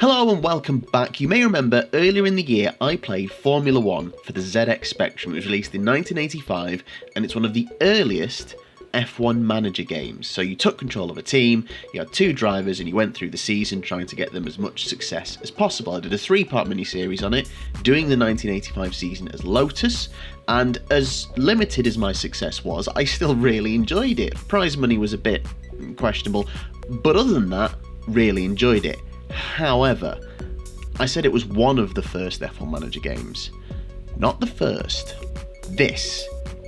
Hello and welcome back. You may remember earlier in the year I played Formula 1 for the ZX Spectrum. It was released in 1985 and it's one of the earliest F1 Manager games. So you took control of a team, you had two drivers and you went through the season trying to get them as much success as possible. I did a 3-part mini-series on it, doing the 1985 season as Lotus, and as limited as my success was, I still really enjoyed it. Prize money was a bit questionable, but other than that, really enjoyed it. However, I said it was one of the first F1 Manager games. Not the first. This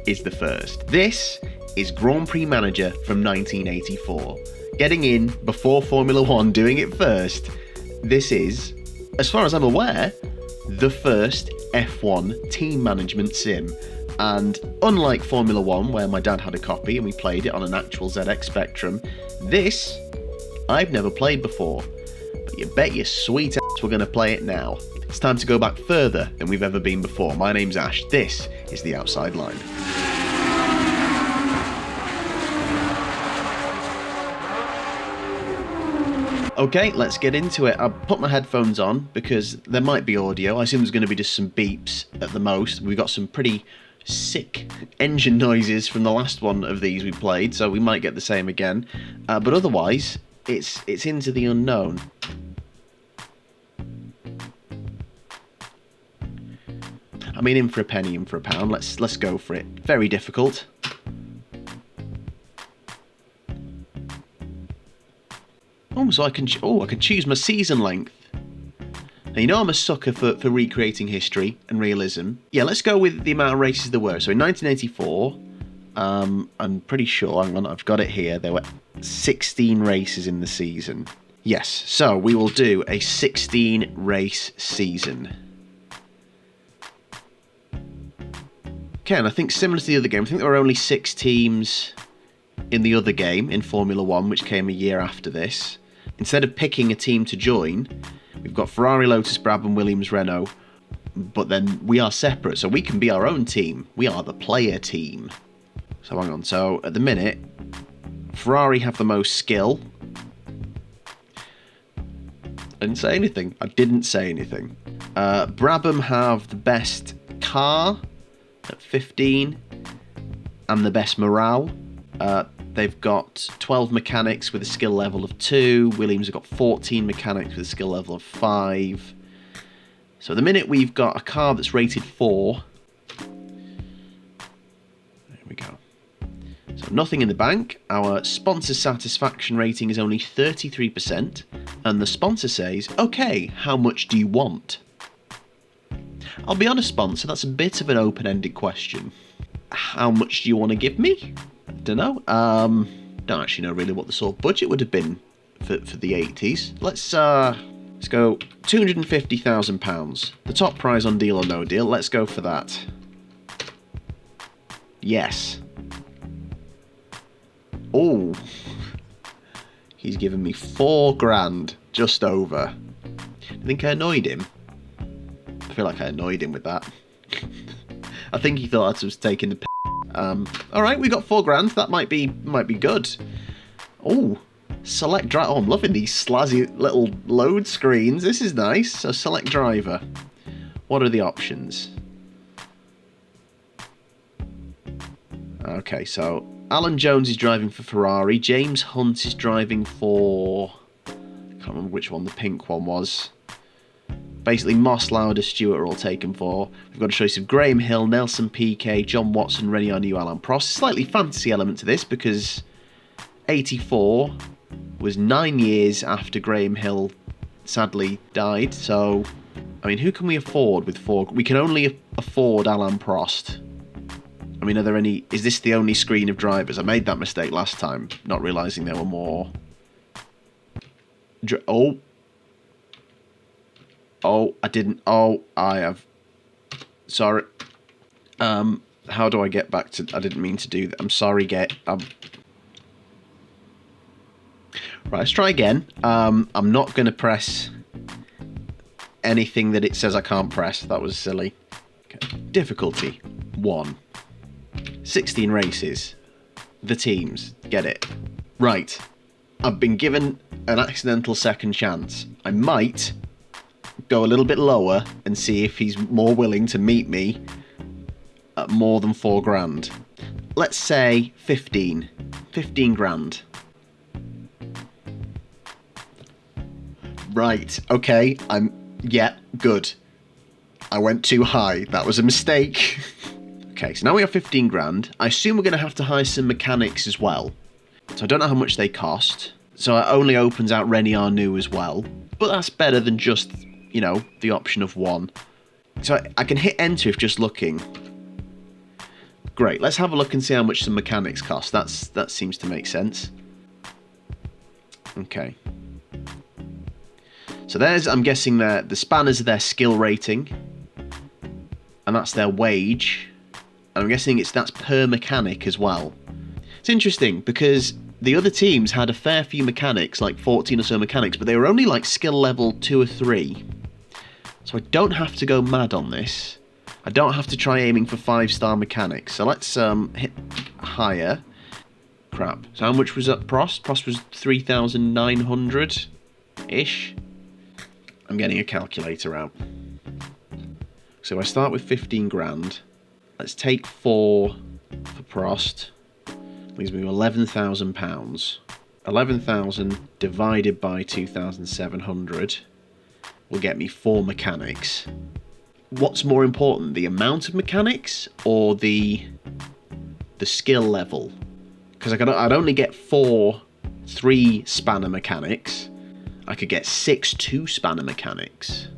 is the first. This is Grand Prix Manager from 1984. Getting in before Formula 1, doing it first. This is, as far as I'm aware, the first F1 team management sim. And unlike Formula 1, where my dad had a copy and we played it on an actual ZX Spectrum, this I've never played before. But you bet your sweet ass we're going to play it now. It's time to go back further than we've ever been before. My name's Ash. This is The Outside Line. Okay, let's get into it. I'll put my headphones on because there might be audio. I assume there's going to be just some beeps at the most. We've got some pretty sick engine noises from the last one of these we played, so we might get the same again. But otherwise, it's into the unknown. I mean, in for a penny, in for a pound. Let's go for it. Very difficult. Oh, so I can choose my season length. Now, you know I'm a sucker for recreating history and realism. Yeah, let's go with the amount of races there were. So in 1984, I'm pretty sure, hang on, I've got it here, there were 16 races in the season. Yes, so we will do a 16 race season. Okay, and I think similar to the other game, I think there were only 6 teams in the other game, in Formula 1, which came a year after this. Instead of picking a team to join, we've got Ferrari, Lotus, Brabham, Williams, Renault, but then we are separate, so we can be our own team. We are the player team. So hang on, so at the minute, Ferrari have the most skill. I didn't say anything. I didn't say anything. Brabham have the best car at 15 and the best morale. They've got 12 mechanics with a skill level of 2. Williams have got 14 mechanics with a skill level of 5. So at the minute we've got a car that's rated 4. There we go. So nothing in the bank. Our sponsor satisfaction rating is only 33%. And the sponsor says, okay, how much do you want? I'll be honest, sponsor, that's a bit of an open-ended question. How much do you want to give me? Don't know. Don't actually know really what the sort of budget would have been for the 80s. Let's go £250,000. The top prize on Deal or No Deal. Let's go for that. Yes. Oh, he's given me 4 grand, just over. I think I annoyed him. I feel like I annoyed him with that. I think he thought I was taking the piss. Alright, we got 4 grand. That might be good. Oh, select driver. Oh, I'm loving these slazzy little load screens. This is nice. So select driver. What are the options? Okay, so Alan Jones is driving for Ferrari. James Hunt is driving for... I can't remember which one the pink one was. Basically, Moss, Lauder, Stewart are all taken for. We've got a choice of Graham Hill, Nelson Piquet, John Watson, Remy Arnoux, Alain Prost. Slightly fantasy element to this because 84 was 9 years after Graham Hill sadly died. So, I mean, who can we afford with 4? We can only afford Alain Prost. I mean, are there any... Is this the only screen of drivers? I made that mistake last time, not realising there were more. Oh, I didn't. Oh, I have. Sorry. How do I get back to... I didn't mean to do that. I'm sorry, Right, let's try again. I'm not going to press anything that it says I can't press. That was silly. Okay. Difficulty 1. 16 races. The teams. Get it. Right. I've been given an accidental second chance. I might go a little bit lower and see if he's more willing to meet me at more than 4 grand. Let's say 15. 15 grand. Right, okay, yeah, good. I went too high. That was a mistake. Okay, so now we have 15 grand. I assume we're going to have to hire some mechanics as well. So I don't know how much they cost. So it only opens out Rennie Arnoux as well. But that's better than just, you know, the option of 1. So I can hit enter if just looking. Great, let's have a look and see how much some mechanics cost. That seems to make sense. Okay. So there's, I'm guessing, the spanners are their skill rating. And that's their wage. And I'm guessing that's per mechanic as well. It's interesting because the other teams had a fair few mechanics, like 14 or so mechanics, but they were only like skill level 2 or 3. So I don't have to go mad on this. I don't have to try aiming for 5-star mechanics. So let's hit higher. Crap. So how much was that Prost? Prost was 3,900-ish. I'm getting a calculator out. So I start with 15 grand. Let's take 4 for Prost. Leaves me with £11,000. 11,000 divided by 2,700 will get me 4 mechanics. What's more important, the amount of mechanics or the skill level? Because I'd only get 4 3-spanner mechanics. I could get 6 2-spanner mechanics.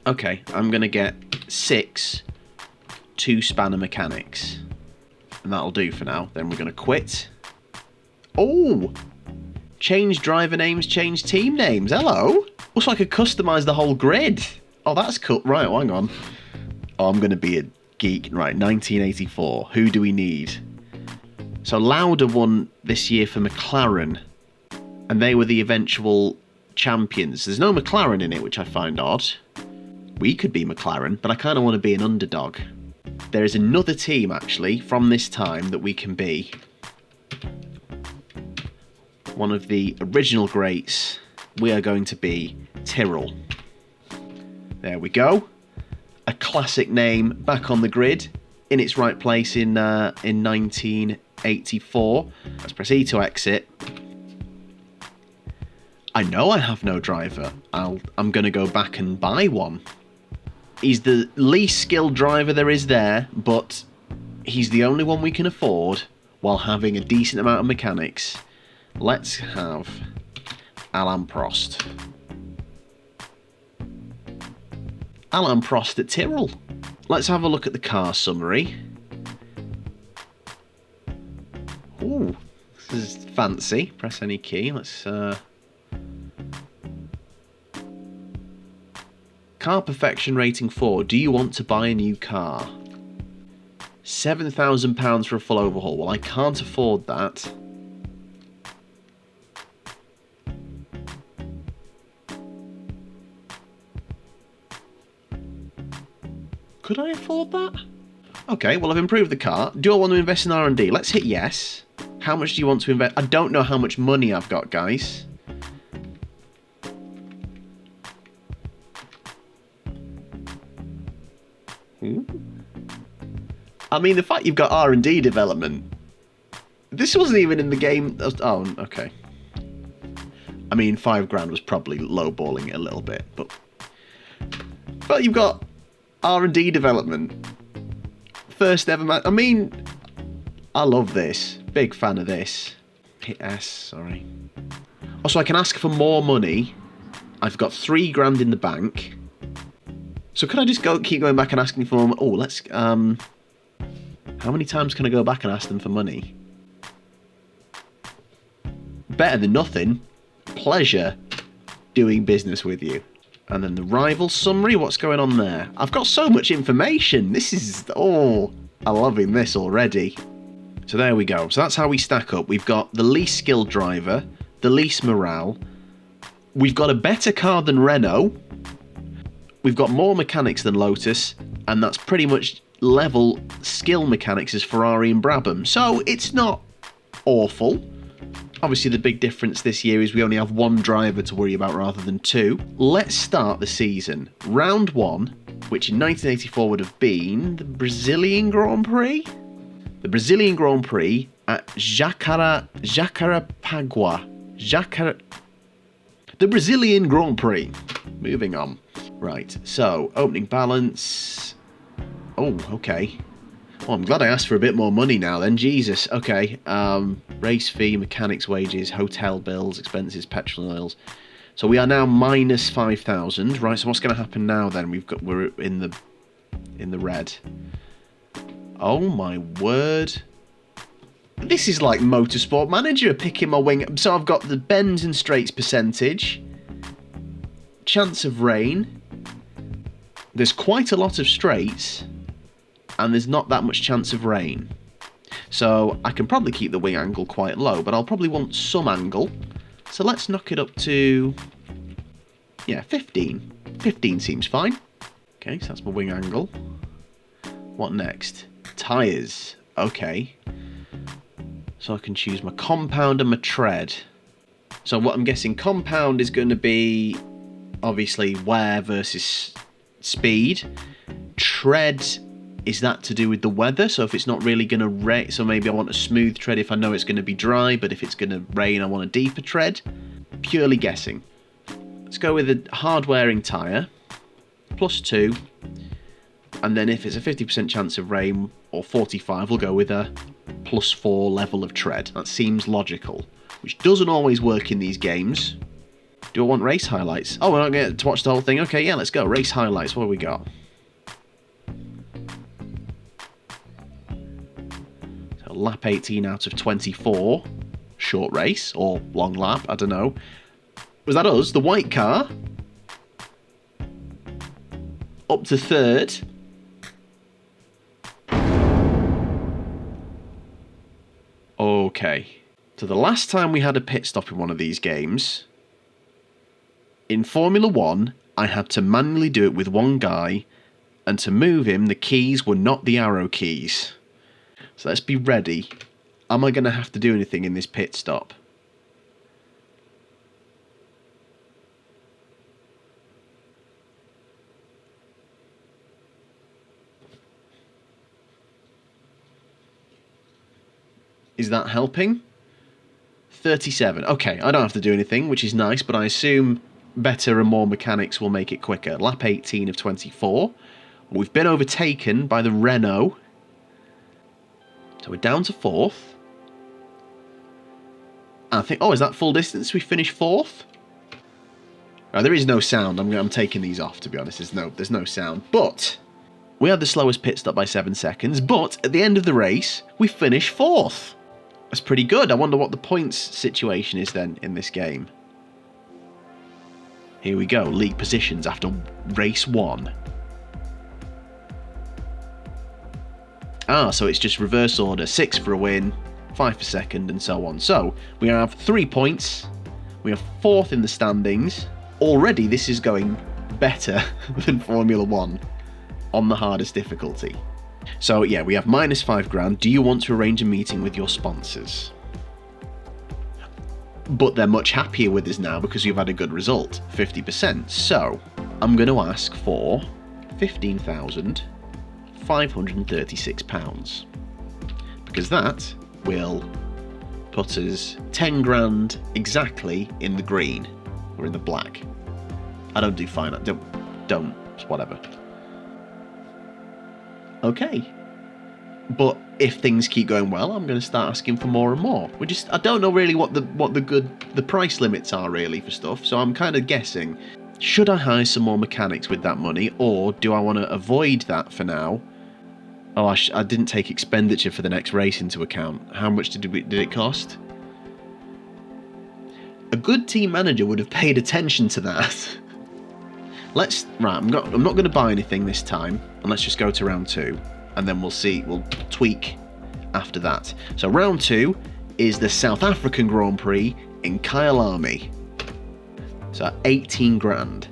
Okay, I'm going to get 6 2-spanner mechanics. And that'll do for now. Then we're going to quit. Oh! Change driver names, change team names. Hello! Looks like I could customise the whole grid. Oh, that's cool. Right, hang on. Oh, I'm going to be a geek. Right, 1984. Who do we need? So Lauda won this year for McLaren. And they were the eventual champions. There's no McLaren in it, which I find odd. We could be McLaren, but I kind of want to be an underdog. There is another team, actually, from this time that we can be. One of the original greats. We are going to be Tyrrell. There we go. A classic name back on the grid in its right place in 1984. Let's press E to exit. I know I have no driver. I'm going to go back and buy one. He's the least skilled driver there is there, but he's the only one we can afford while having a decent amount of mechanics. Let's have Alain Prost. Alain Prost at Tyrrell. Let's have a look at the car summary. Ooh, this is fancy. Press any key. Let's... Car perfection rating 4. Do you want to buy a new car? £7,000 for a full overhaul. Well, I can't afford that. Could I afford that? Okay, well, I've improved the car. Do I want to invest in R&D? Let's hit yes. How much do you want to invest? I don't know how much money I've got, guys. I mean, the fact you've got R&D development. This wasn't even in the game. Oh, okay. I mean, 5 grand was probably lowballing it a little bit, but you've got R&D development. First ever I mean, I love this. Big fan of this. Hit S, sorry. Also, I can ask for more money. I've got 3 grand in the bank. So could I just keep going back and asking for more? Oh, let's... how many times can I go back and ask them for money? Better than nothing. Pleasure doing business with you. And then the rival summary, what's going on there? I've got so much information. This is... Oh, I'm loving this already. So there we go. So that's how we stack up. We've got the least skilled driver, the least morale. We've got a better car than Renault. We've got more mechanics than Lotus, and that's pretty much level skill mechanics as Ferrari and Brabham. So it's not awful. Obviously, the big difference this year is we only have one driver to worry about rather than two. Let's start the season. Round 1, which in 1984 would have been the Brazilian Grand Prix? The Brazilian Grand Prix at Jacarapagua. The Brazilian Grand Prix. Moving on. Right, so opening balance. Oh, okay. Oh, I'm glad I asked for a bit more money now then. Jesus. Okay. Race fee, mechanics wages, hotel bills, expenses, petrol and oils. So we are now minus 5,000. Right, so what's going to happen now then? We're in the red. Oh my word. This is like Motorsport Manager picking my wing. So I've got the bends and straights percentage. Chance of rain. There's quite a lot of straights. And there's not that much chance of rain. So I can probably keep the wing angle quite low, but I'll probably want some angle. So let's knock it up to, yeah, 15. 15 seems fine. Okay, so that's my wing angle. What next? Tyres. Okay. So I can choose my compound and my tread. So what I'm guessing compound is going to be obviously wear versus speed. Tread, is that to do with the weather? So if it's not really going to rain, so maybe I want a smooth tread if I know it's going to be dry, but if it's going to rain, I want a deeper tread. Purely guessing. Let's go with a hard-wearing tyre, +2. And then if it's a 50% chance of rain, or 45, we'll go with a +4 level of tread. That seems logical, which doesn't always work in these games. Do I want race highlights? Oh, we're not going to watch the whole thing? Okay, yeah, let's go. Race highlights, what have we got? So lap 18 out of 24. Short race, or long lap, I don't know. Was that us? The white car? Up to third. Okay. So the last time we had a pit stop in one of these games, in Formula 1, I had to manually do it with one guy, and to move him, the keys were not the arrow keys. So let's be ready. Am I going to have to do anything in this pit stop? Is that helping? 37. Okay, I don't have to do anything, which is nice, but I assume better and more mechanics will make it quicker. Lap 18 of 24. We've been overtaken by the Renault. So we're down to 4th. I think, oh, is that full distance? We finish 4th? Oh, there is no sound. I'm taking these off, to be honest. There's no sound. But we had the slowest pit stop by 7 seconds. But at the end of the race, we finish 4th. That's pretty good. I wonder what the points situation is then in this game. Here we go. League positions after race 1. Ah, so it's just reverse order. 6 for a win, 5 for second, and so on. So we have 3 points. We have 4th in the standings. Already this is going better than Formula 1 on the hardest difficulty. So yeah, we have minus 5 grand. Do you want to arrange a meeting with your sponsors? But they're much happier with us now because you've had a good result, 50%. So I'm going to ask for £15,536 because that will put us 10 grand exactly in the green or in the black. I don't do finance. Don't. Whatever. Okay. But if things keep going well, I'm going to start asking for more and more. I don't know really what the price limits are really for stuff, so I'm kind of guessing. Should I hire some more mechanics with that money, or do I want to avoid that for now? Oh, I didn't take expenditure for the next race into account. How much did it cost? A good team manager would have paid attention to that. Right, I'm not going to buy anything this time, and let's just go to round 2, and then we'll see. We'll tweak after that. So round 2 is the South African Grand Prix in Kyalami. So 18 grand.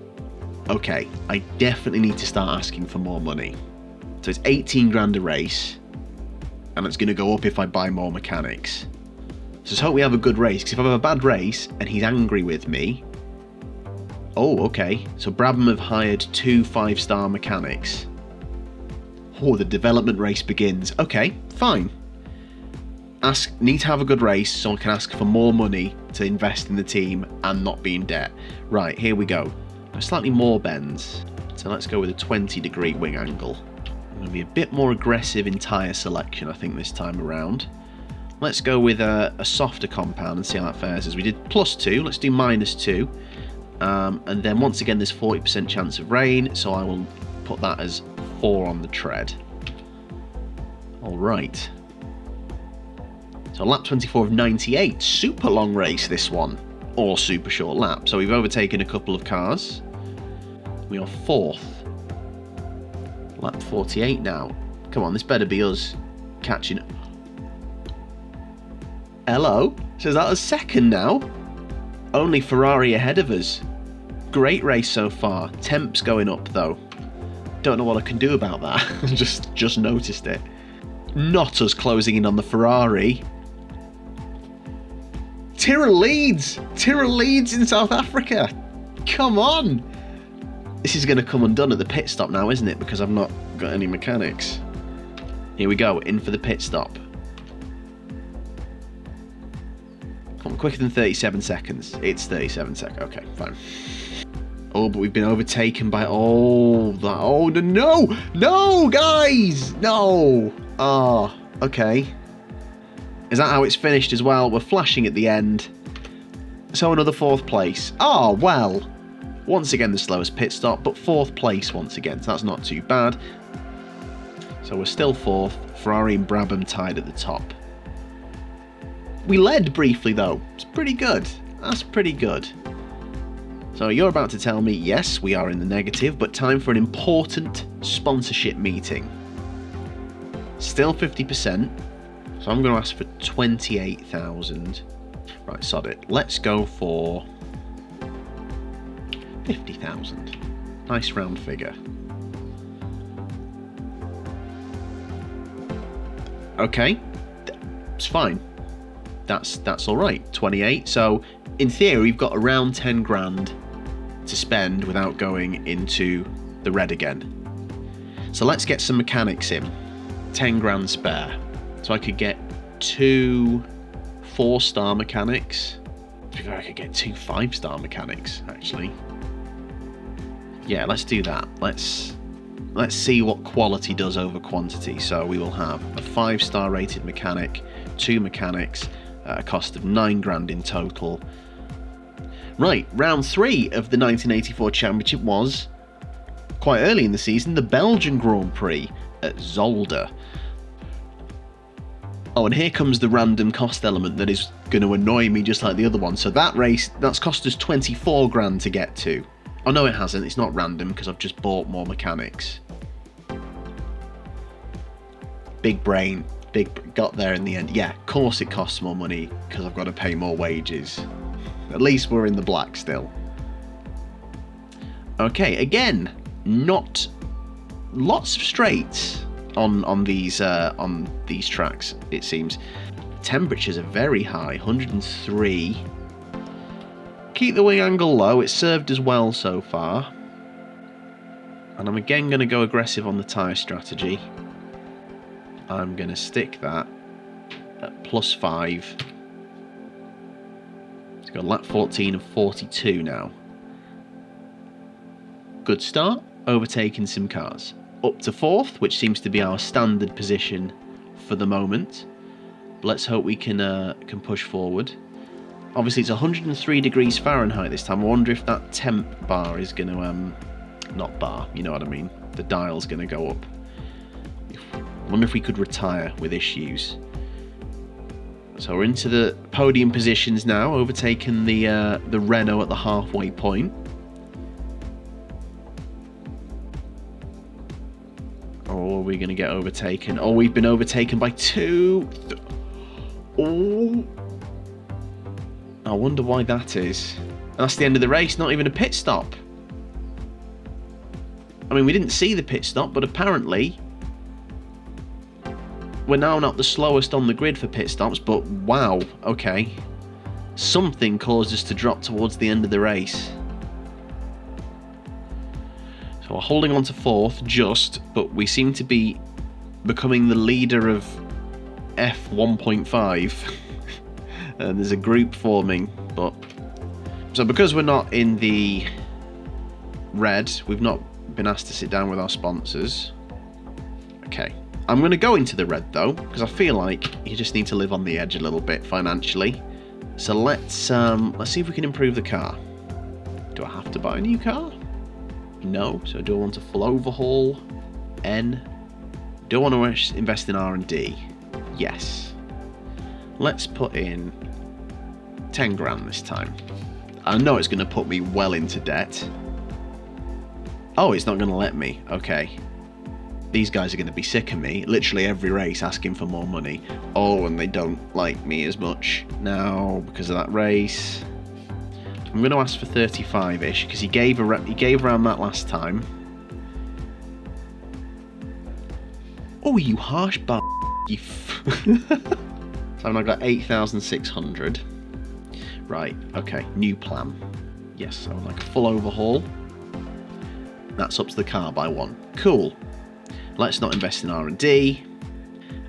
Okay, I definitely need to start asking for more money. So it's 18 grand a race, and it's going to go up if I buy more mechanics. let's hope we have a good race, because if I have a bad race and he's angry with me... Oh, okay. So Brabham have hired 2 5-star mechanics. Oh, the development race begins. Okay, fine. Need to have a good race so I can ask for more money to invest in the team and not be in debt. Right, here we go. Slightly more bends. So let's go with a 20-degree wing angle. I'm going to be a bit more aggressive in tyre selection, I think, this time around. Let's go with a softer compound and see how that fares. As we did +2, let's do -2. And then once again, there's 40% chance of rain, so I will put that as 4 on the tread. All right. So lap 24 of 98, super long race this one, or super short lap. So we've overtaken a couple of cars. We are 4th. Lap 48 now. Come on, this better be us catching. Hello? So is that a 2nd now? Only Ferrari ahead of us. Great race so far. Temp's going up though. Don't know what I can do about that. just noticed it. Not us closing in on the Ferrari. Tyrrell leads! Tyrrell leads in South Africa! Come on! This is going to come undone at the pit stop now, isn't it? Because I've not got any mechanics. Here we go, in for the pit stop. Come on, quicker than 37 seconds. It's 37 seconds. Okay, fine. Oh, but we've been overtaken by... Oh, no! No, guys! No! Ah, okay. Is that how it's finished as well? We're flashing at the end. So another 4th place. Oh, well. Once again, the slowest pit stop, but 4th place once again. So that's not too bad. So we're still 4th. Ferrari and Brabham tied at the top. We led briefly, though. It's pretty good. That's pretty good. So you're about to tell me, yes, we are in the negative, but time for an important sponsorship meeting. Still 50%. So I'm going to ask for 28,000. Right, sod it. Let's go for 50,000. Nice round figure. Okay, it's fine. That's all right. 28. So in theory, we've got around 10 grand to spend without going into the red again. So let's get some mechanics in. 10 grand spare. So I could get 2 4-star mechanics. I could get 2 5-star mechanics, actually. Yeah, let's do that. Let's see what quality does over quantity. So we will have a 5-star rated mechanic, 2 mechanics, at a cost of 9 grand in total. Right, round 3 of the 1984 championship was quite early in the season, the Belgian Grand Prix at Zolder. Oh, and here comes the random cost element that is going to annoy me just like the other one. So that race, that's cost us 24 grand to get to. Oh no, it hasn't. It's not random because I've just bought more mechanics. Big brain. Got there in the end. Yeah, of course it costs more money because I've got to pay more wages. At least we're in the black still. Okay, again, not lots of straights on these tracks, it seems. Temperatures are very high, 103. Keep the wing angle low, it's served us well so far. And I'm again going to go aggressive on the tyre strategy. I'm going to stick that at +5. It's got lap 14 of 42 now. Good start, overtaking some cars. Up to 4th, which seems to be our standard position for the moment. But let's hope we can push forward. Obviously, it's 103 degrees Fahrenheit this time. I wonder if that temp bar is going to... not bar, you know what I mean. The dial's going to go up. I wonder if we could retire with issues. So we're into the podium positions now, overtaking the Renault at the halfway point. Or are we going to get overtaken? Oh, we've been overtaken by 2. Oh. I wonder why that is. That's the end of the race, not even a pit stop. I mean, we didn't see the pit stop, but apparently We're now not the slowest on the grid for pit stops, but wow, okay. Something caused us to drop towards the end of the race. So we're holding on to 4th just, but we seem to be becoming the leader of F1.5. And there's a group forming, but... So because we're not in the red, we've not been asked to sit down with our sponsors. Okay. I'm going to go into the red though, because I feel like you just need to live on the edge a little bit financially. So let's see if we can improve the car. Do I have to buy a new car? No. So do I want a full overhaul? N. Do I want to invest in R&D? Yes. Let's put in 10 grand this time. I know it's going to put me well into debt. Oh, it's not going to let me. Okay. These guys are going to be sick of me. Literally every race asking for more money. Oh, and they don't like me as much now because of that race. I'm going to ask for 35-ish because he gave around that last time. Oh, you harsh you So I've now got 8,600. Right, okay, new plan. Yes, I would like a full overhaul. That's up to the car by 1. Cool. Let's not invest in R&D.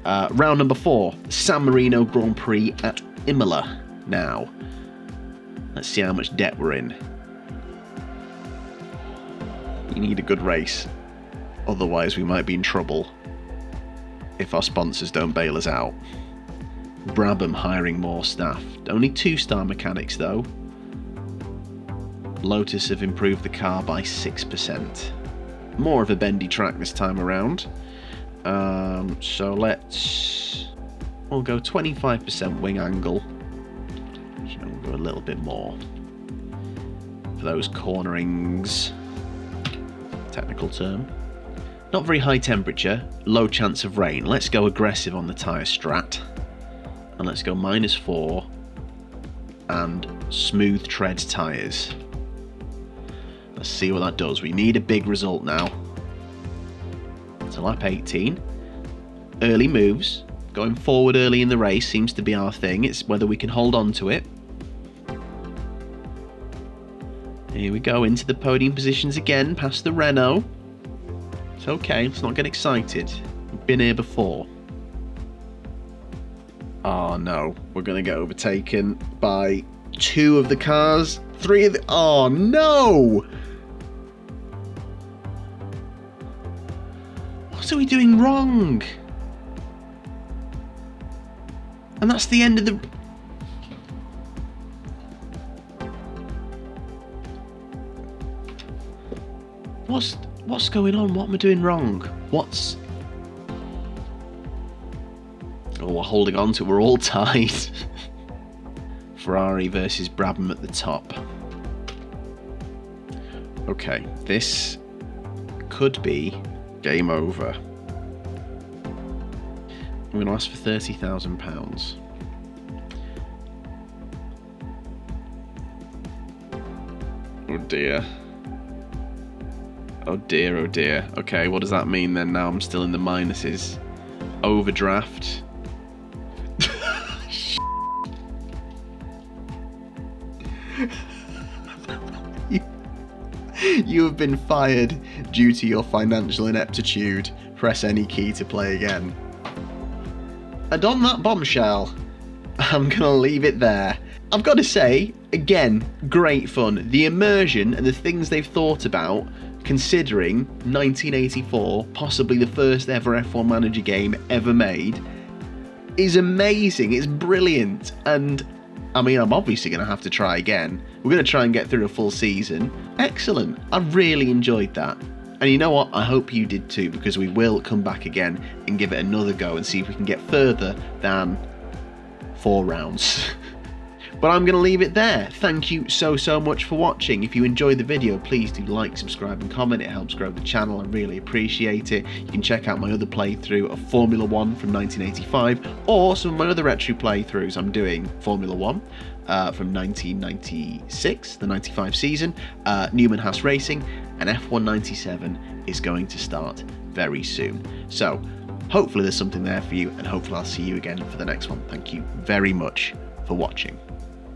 Round number 4, San Marino Grand Prix at Imola now. Let's see how much debt we're in. We need a good race. Otherwise we might be in trouble if our sponsors don't bail us out. Brabham hiring more staff. Only 2-star mechanics though. Lotus have improved the car by 6%. More of a bendy track this time around. So we'll go 25% wing angle. We'll go a little bit more for those cornerings. Technical term. Not very high temperature, low chance of rain. Let's go aggressive on the tyre strat. And let's go -4 and smooth tread tyres. Let's see what that does. We need a big result now. So lap 18. Early moves. Going forward early in the race seems to be our thing. It's whether we can hold on to it. Here we go, into the podium positions again, past the Renault. It's okay, let's not get excited. We've been here before. Oh no, we're going to get overtaken by 2 of the cars. 3 of the... Oh no! What are we doing wrong? And that's the end of the... What's going on? What am I doing wrong? What's... Oh, we're holding on to it. We're all tied. Ferrari versus Brabham at the top. Okay, this could be game over. I'm going to ask for £30,000. Oh dear. Oh dear, oh dear. Okay, what does that mean then? Now I'm still in the minuses. Overdraft. You have been fired due to your financial ineptitude. Press any key to play again. And on that bombshell, I'm going to leave it there. I've got to say, again, great fun. The immersion and the things they've thought about, considering 1984, possibly the first ever F1 Manager game ever made, is amazing. It's brilliant. And I mean, I'm obviously going to have to try again. We're going to try and get through a full season. Excellent. I really enjoyed that. And you know what? I hope you did too, because we will come back again and give it another go and see if we can get further than 4 rounds. But I'm going to leave it there. Thank you so much for watching. If you enjoyed the video, please do like, subscribe and comment. It helps grow the channel. I really appreciate it. You can check out my other playthrough of Formula 1 from 1985 or some of my other retro playthroughs. I'm doing Formula 1 from 1996, the 95 season, Newman Haas Racing, and F1 97 is going to start very soon. So Hopefully there's something there for you, and hopefully I'll see you again for the next one. Thank you very much for watching.